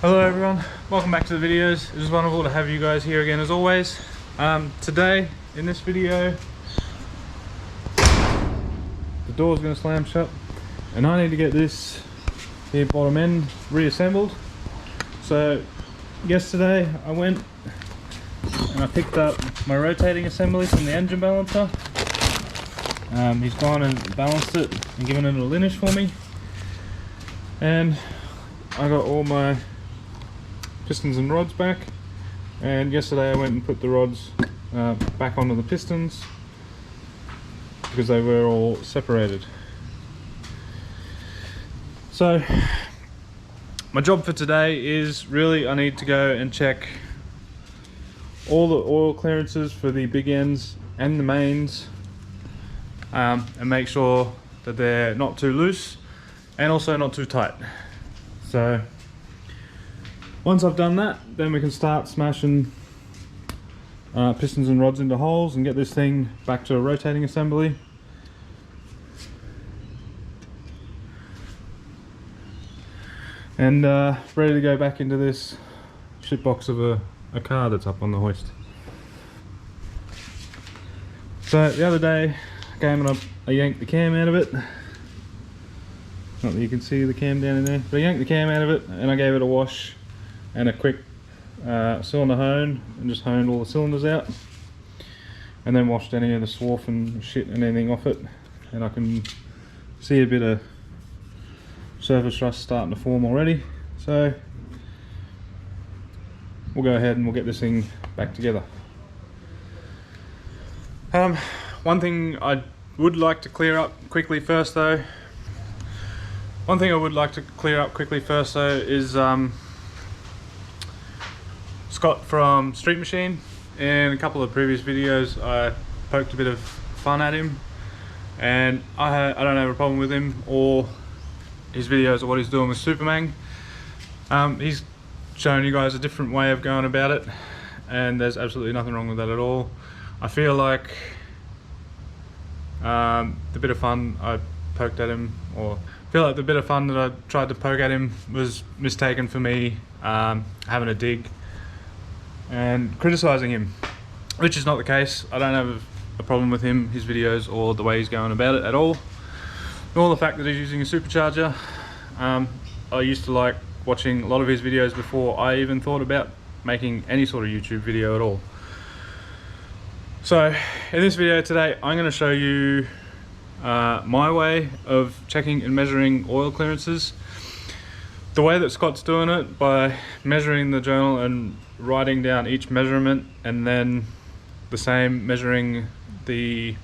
Hello everyone, welcome back to the videos. It is wonderful to have you guys here again as always. Today in this video, the door's going to slam shut and I need to get this here bottom end reassembled. So yesterday I went and I picked up my rotating assembly from the engine balancer. He's gone and balanced it and given it a linish for me, and I got all my pistons and rods back, and yesterday I went and put the rods back onto the pistons because they were all separated. So my job for today is really I need to go and check all the oil clearances for the big ends and the mains, and make sure that they're not too loose and also not too tight. So once I've done that, then we can start smashing pistons and rods into holes and get this thing back to a rotating assembly. And ready to go back into this shitbox of a car that's up on the hoist. So the other day I came and I yanked the cam out of it. Not that you can see the cam down in there, but I yanked the cam out of it and I gave it a wash and a quick cylinder hone, and just honed all the cylinders out, and then washed any of the swarf and shit and anything off it, and I can see a bit of surface rust starting to form already. So we'll go ahead and we'll get this thing back together. One thing I would like to clear up quickly first though is Scott from Street Machine. In a couple of previous videos I poked a bit of fun at him, and I don't have a problem with him or his videos or what he's doing with Superman. He's shown you guys a different way of going about it, and there's absolutely nothing wrong with that at all. I feel like the bit of fun I poked at him, or I feel like the bit of fun that I tried to poke at him was mistaken for me having a dig and criticizing him, which is not the case. I don't have a problem with him, his videos, or the way he's going about it at all, nor the fact that he's using a supercharger. I used to like watching a lot of his videos before I even thought about making any sort of YouTube video at all. So in this video today I'm going to show you my way of checking and measuring oil clearances. The way that Scott's doing it, by measuring the journal and writing down each measurement, and then the same measuring the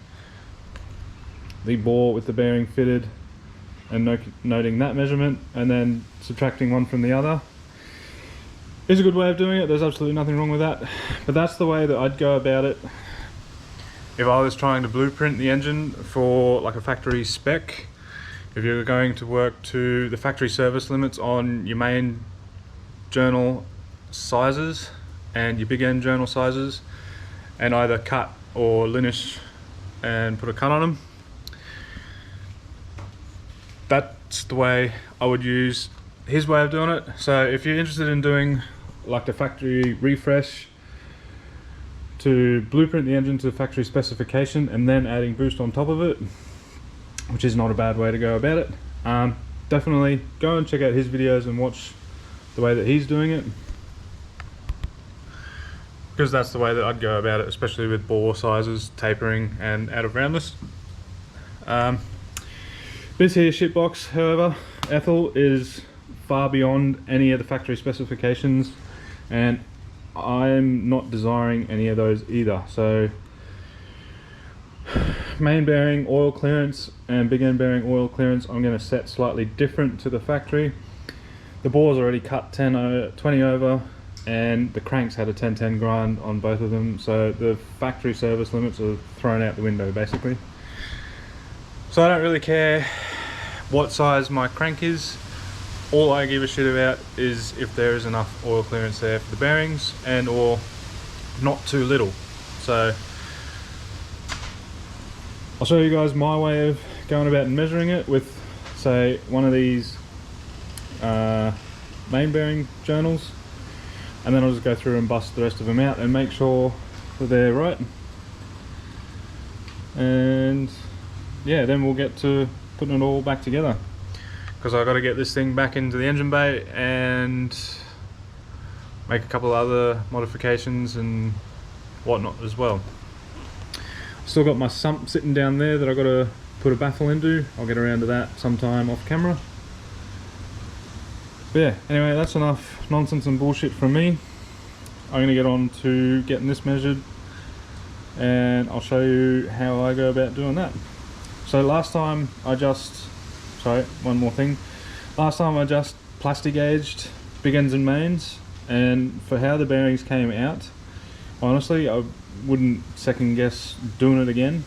bore with the bearing fitted and noting that measurement, and then subtracting one from the other, is a good way of doing it. There's absolutely nothing wrong with that, but that's the way that I'd go about it if I was trying to blueprint the engine for like a factory spec. If you're going to work to the factory service limits on your main journal sizes and your big end journal sizes, and either cut or linish and put a cut on them, that's the way I would use his way of doing it. So if you're interested in doing like the factory refresh to blueprint the engine to factory specification and then adding boost on top of it, which is not a bad way to go about it, definitely go and check out his videos and watch the way that he's doing it, because that's the way that I'd go about it, especially with bore sizes, tapering and out of roundness. This here shitbox, however, Ethel, is far beyond any of the factory specifications, and I'm not desiring any of those either. So main bearing oil clearance and big end bearing oil clearance I'm going to set slightly different to the factory. The bore's already cut 20 over, and the cranks had a 10-10 grind on both of them, so the factory service limits are thrown out the window basically. So I don't really care what size my crank is. All I give a shit about is if there is enough oil clearance there for the bearings, and or not too little. So I'll show you guys my way of going about and measuring it with, say, one of these main bearing journals, and then I'll just go through and bust the rest of them out and make sure that they're right. And yeah, then we'll get to putting it all back together, because I've got to get this thing back into the engine bay and make a couple of other modifications and whatnot as well. Still got my sump sitting down there that I've got to put a baffle into. I'll get around to that sometime off camera. But yeah, anyway, that's enough nonsense and bullshit from me. I'm going to get on to getting this measured, and I'll show you how I go about doing that. So last time I just, one more thing. Last time I just plastic gauged big ends and mains, and for how the bearings came out, honestly, I wouldn't second guess doing it again.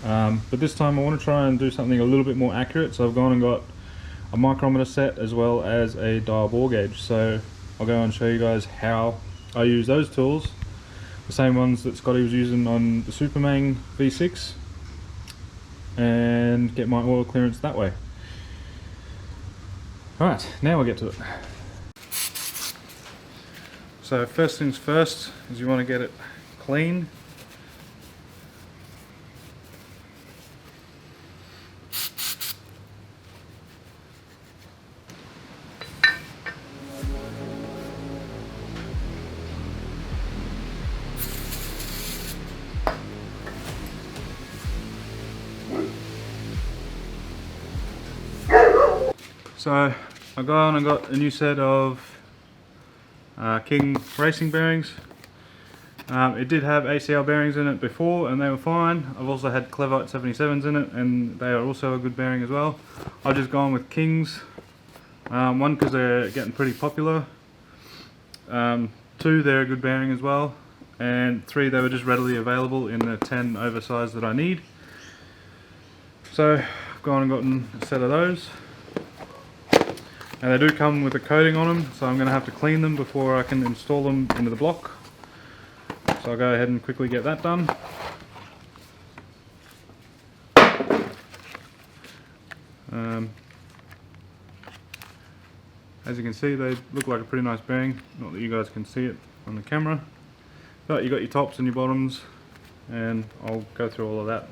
But this time I want to try and do something a little bit more accurate, so I've gone and got a micrometer set as well as a dial bore gauge. So I'll go and show you guys how I use those tools, the same ones that Scotty was using on the Superman V6, and get my oil clearance that way. Alright, now we'll get to it. So first things first is you want to get it clean. So I got on and got a new set of King racing bearings. It did have ACL bearings in it before and they were fine. I've also had Clevite 77s in it and they are also a good bearing as well. I've just gone with Kings. One, because they're getting pretty popular. Two, they're a good bearing as well. And three, they were just readily available in the 10 oversize that I need. So I've gone and gotten a set of those. And they do come with a coating on them, so I'm going to have to clean them before I can install them into the block. So I'll go ahead and quickly get that done. As you can see, they look like a pretty nice bearing. Not that you guys can see it on the camera. But you got your tops and your bottoms, and I'll go through all of that.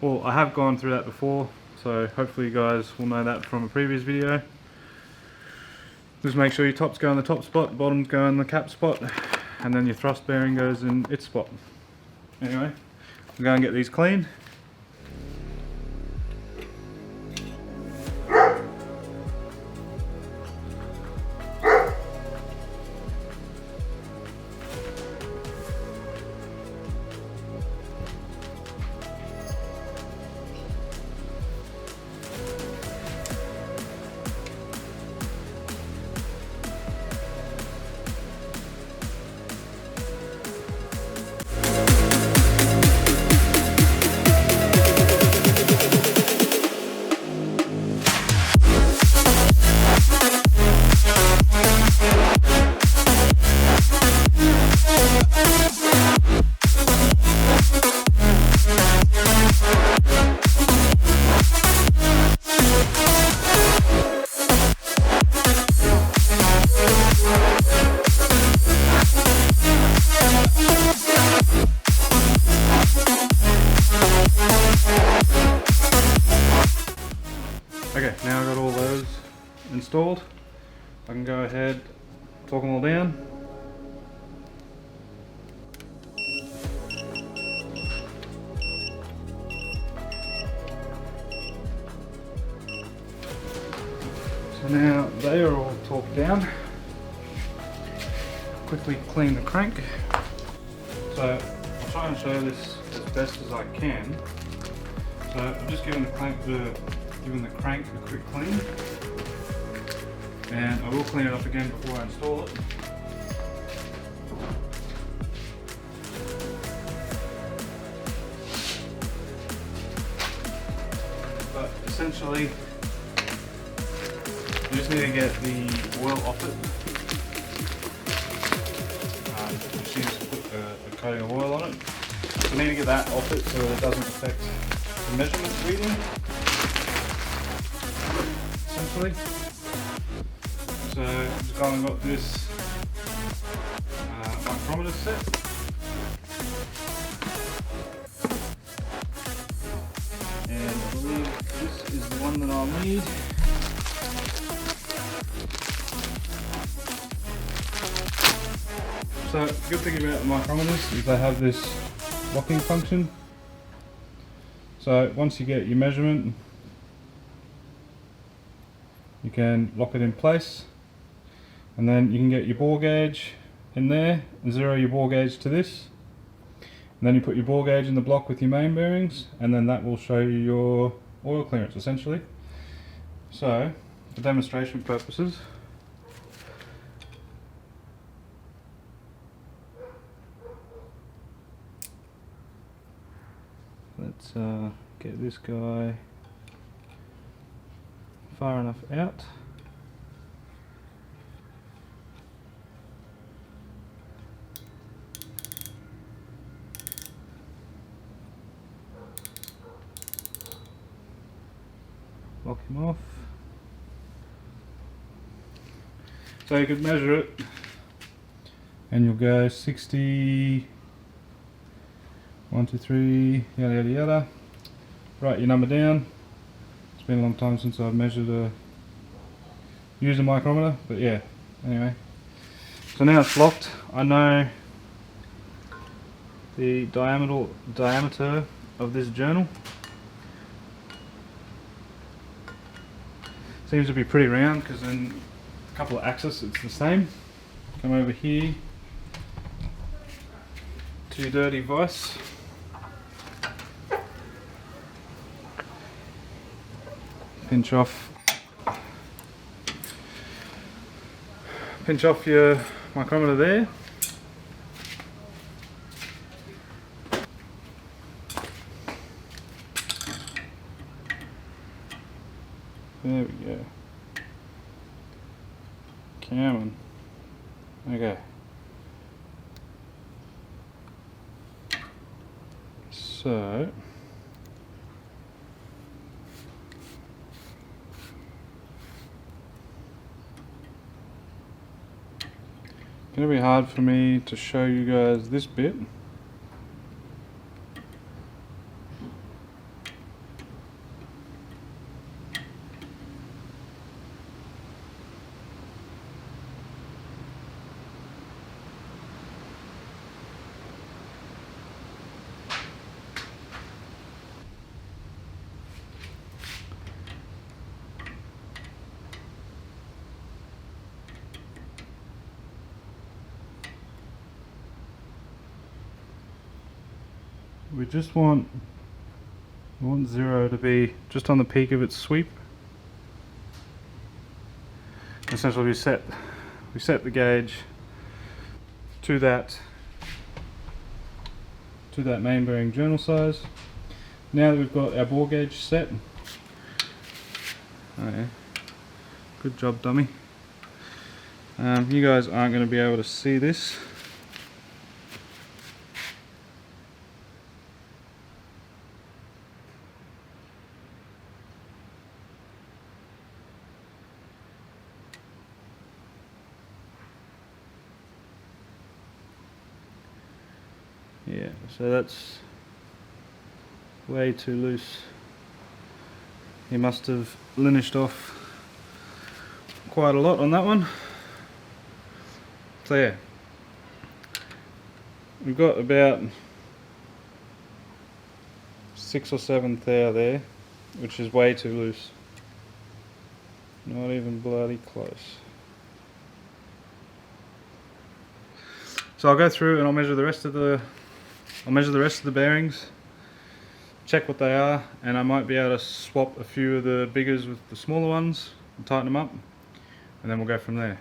Well, I have gone through that before, so hopefully you guys will know that from a previous video. Just make sure your tops go in the top spot, bottoms go in the cap spot, and then your thrust bearing goes in its spot. Anyway, I'm going to get these clean. Okay, now I've got all those installed. I can go ahead, torque them all down. So now they are all torqued down. Quickly clean the crank. So I'll try and show this as best as I can. So I'm just giving the crank a quick clean, and I will clean it up again before I install it. But essentially, you just need to get the oil off it. You just need to put a coating of oil on it. So you need to get that off it so that it doesn't affect the measurement reading. So So I've gone and got this micrometer set. And I believe this is the one that I'll need. So the good thing about the micrometers is they have this locking function. So once you get your measurement, you can lock it in place, and then you can get your bore gauge in there and zero your bore gauge to this, and then you put your bore gauge in the block with your main bearings, and then that will show you your oil clearance essentially. So for demonstration purposes, let's get this guy far enough out. Lock him off. So you could measure it and you'll go 60, 1, 2, 3, yada yada yada. Write your number down. It's been a long time since I've measured used a micrometer, but yeah, anyway. So now it's locked. I know the diameter of this journal. Seems to be pretty round because in a couple of axes it's the same. Come over here to your dirty vise. Pinch off your micrometer there. There we go. Come on. Okay. So it's gonna be hard for me to show you guys this bit. We just want zero to be just on the peak of its sweep. Essentially we set the gauge to that main bearing journal size. Now that we've got our bore gauge set, oh yeah, good job dummy. You guys aren't going to be able to see this. Yeah, so that's way too loose. He must have linished off quite a lot on that one. So yeah, we've got about 6 or 7 thou there, which is way too loose. Not even bloody close. So I'll go through and I'll measure the rest of the bearings, check what they are, and I might be able to swap a few of the biggers with the smaller ones and tighten them up, and then we'll go from there.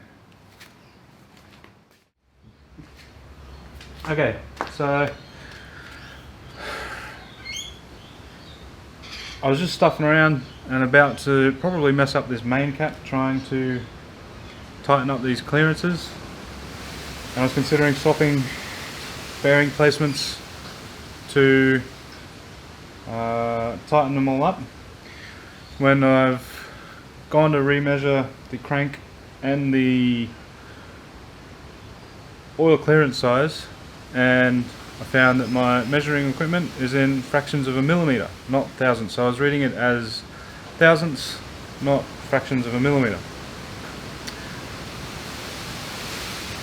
Okay, so I was just stuffing around and about to probably mess up this main cap trying to tighten up these clearances, and I was considering swapping bearing placements to tighten them all up. When I've gone to remeasure the crank and the oil clearance size, and I found that my measuring equipment is in fractions of a millimetre, not thousandths. So I was reading it as thousandths, not fractions of a millimetre,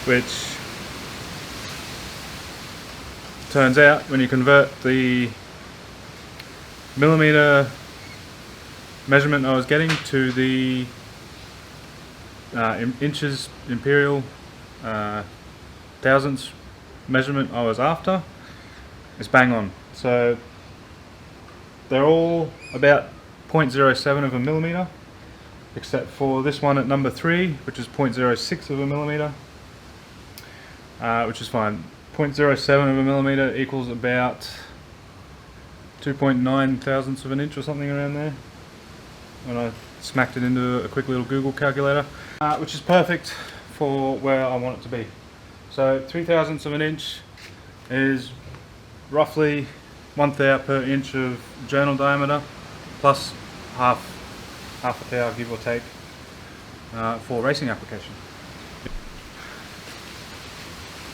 which turns out when you convert the millimetre measurement I was getting to the inches imperial thousandths measurement I was after, it's bang on. So they're all about 0.07 of a millimetre, except for this one at number 3, which is 0.06 of a millimetre, which is fine. 0.07 of a millimetre equals about 2.9 thousandths of an inch or something around there, when I smacked it into a quick little Google calculator, which is perfect for where I want it to be. So 3 thousandths of an inch is roughly 1/1000 per inch of journal diameter, plus half a thou, give or take, for racing application.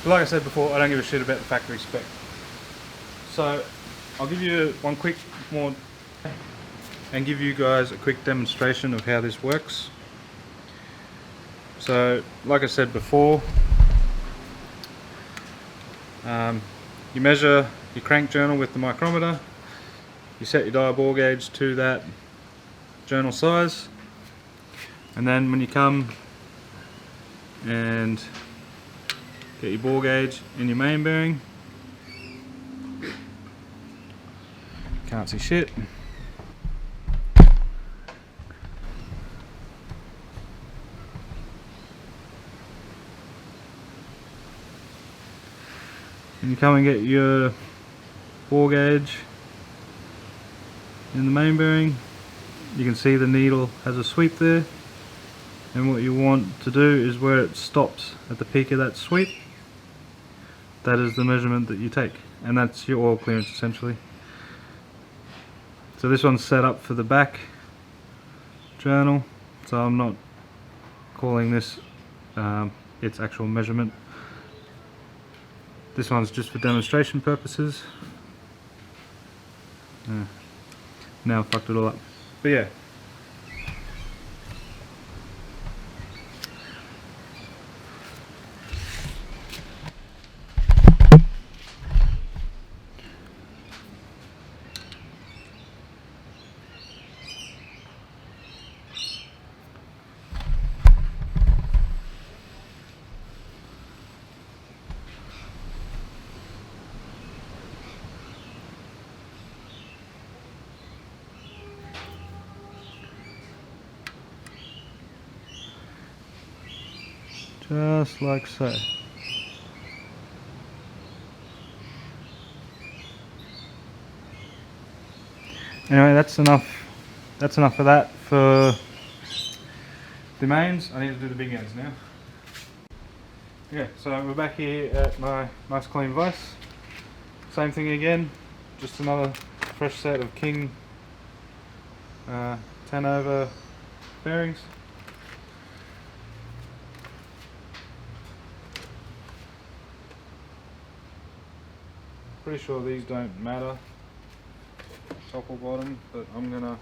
But like I said before, I don't give a shit about the factory spec. So I'll give you one quick more and give you guys a quick demonstration of how this works. So like I said before, you measure your crank journal with the micrometer, you set your dial bore gauge to that journal size, and then when you come and get your bore gauge in your main bearing, can't see shit, and you come and get your bore gauge in the main bearing, you can see the needle has a sweep there, and what you want to do is where it stops at the peak of that sweep, that is the measurement that you take, and that's your oil clearance essentially. So this one's set up for the back journal, so I'm not calling this its actual measurement. This one's just for demonstration purposes. Now I fucked it all up. But yeah. Just like so. Anyway, that's enough of that for the mains. I need to do the big ends now. Yeah, so we're back here at my nice clean vise. Same thing again, just another fresh set of King 10 over bearings. Pretty sure these don't matter, top or bottom, but I'm gonna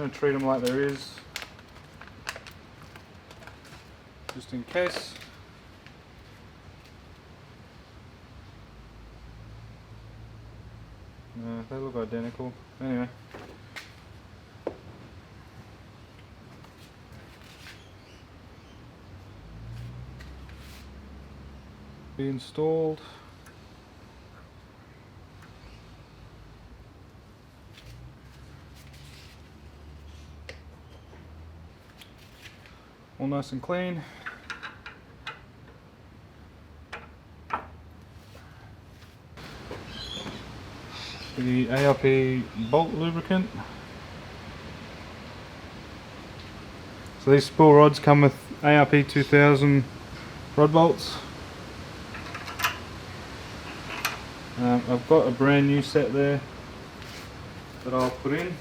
treat them like there is, just in case. No, they look identical. Anyway. Be installed. All nice and clean. The ARP bolt lubricant. So these spool rods come with ARP 2000 rod bolts. I've got a brand new set there that I'll put in.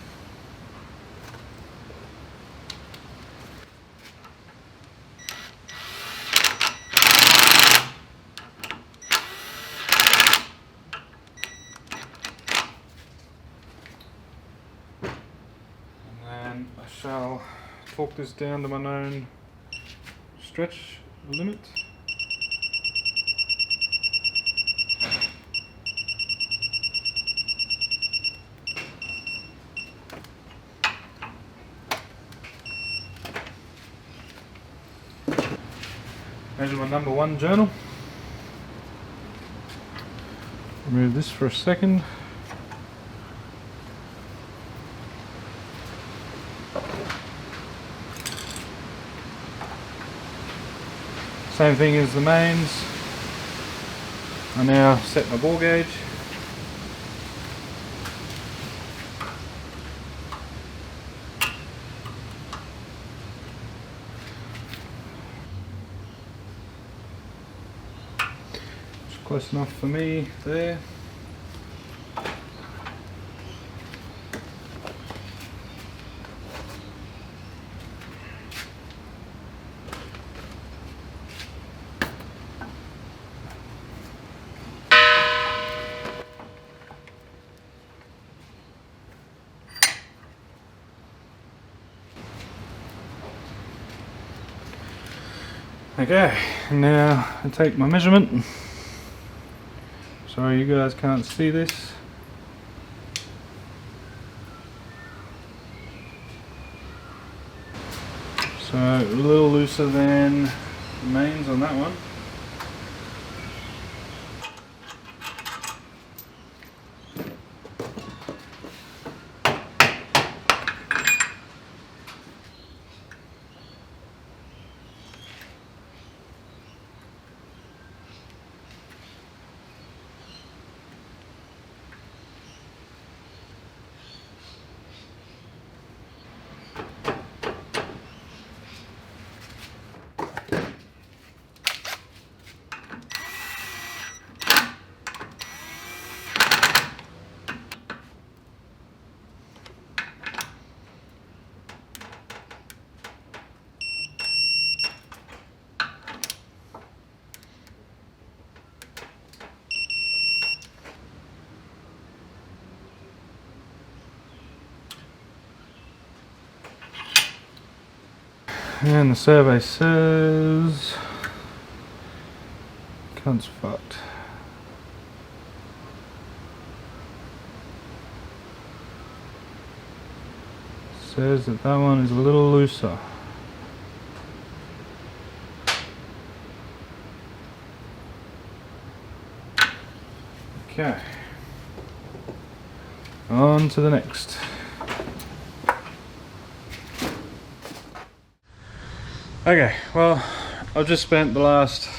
shall torque this down to my known stretch limit. Measure my number 1 journal. Remove this for a second. Same thing as the mains. I now set my bore gauge. Close enough for me there. Okay, now I take my measurement. Sorry you guys can't see this. So a little looser than the mains on that one. And the survey says cunt's fucked. Says that that one is a little looser. Okay, on to the next. Okay, well, I've just spent the last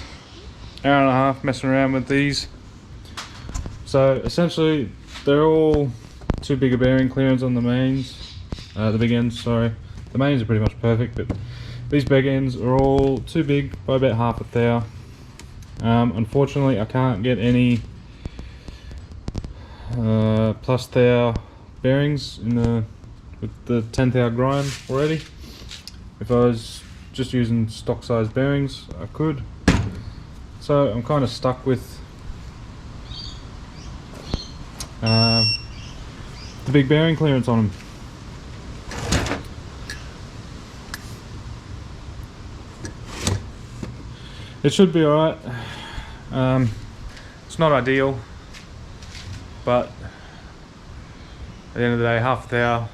hour and a half messing around with these. So essentially they're all too big a bearing clearance on the mains, the big ends, sorry. The mains are pretty much perfect, but these big ends are all too big by about half a thou. Unfortunately I can't get any plus thou bearings in with the 10 thou grind already. If I was just using stock size bearings I could, so I'm kind of stuck with the big bearing clearance on them. It should be alright. It's not ideal, but at the end of the day, half a thou,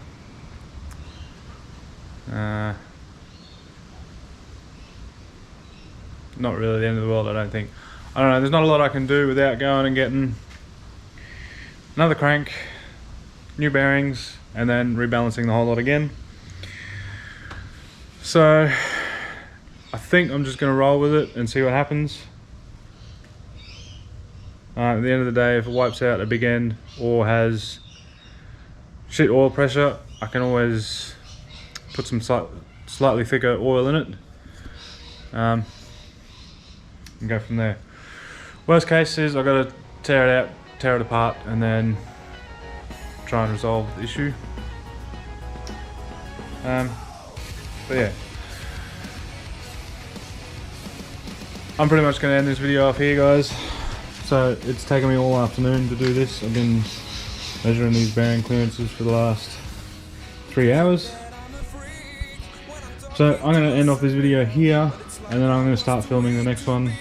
not really the end of the world, I don't think. I don't know, there's not a lot I can do without going and getting another crank, new bearings, and then rebalancing the whole lot again. So I think I'm just going to roll with it and see what happens. At the end of the day, if it wipes out a big end or has shit oil pressure, I can always put some slightly thicker oil in it and go from there. Worst case is I've got to tear it out, tear it apart, and then try and resolve the issue. But yeah, I'm pretty much going to end this video off here, guys. So it's taken me all afternoon to do this. I've been measuring these bearing clearances for the last 3 hours. So I'm going to end off this video here, and then I'm going to start filming the next one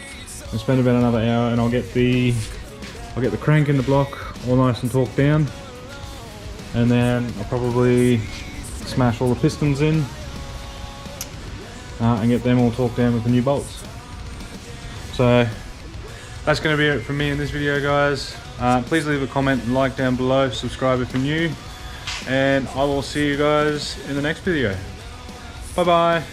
and spend about another hour, and I'll get the crank in the block all nice and torqued down, and then I'll probably smash all the pistons in and get them all torqued down with the new bolts. So that's going to be it from me in this video, guys. Please leave a comment and like down below, subscribe if you're new, and I will see you guys in the next video. Bye bye.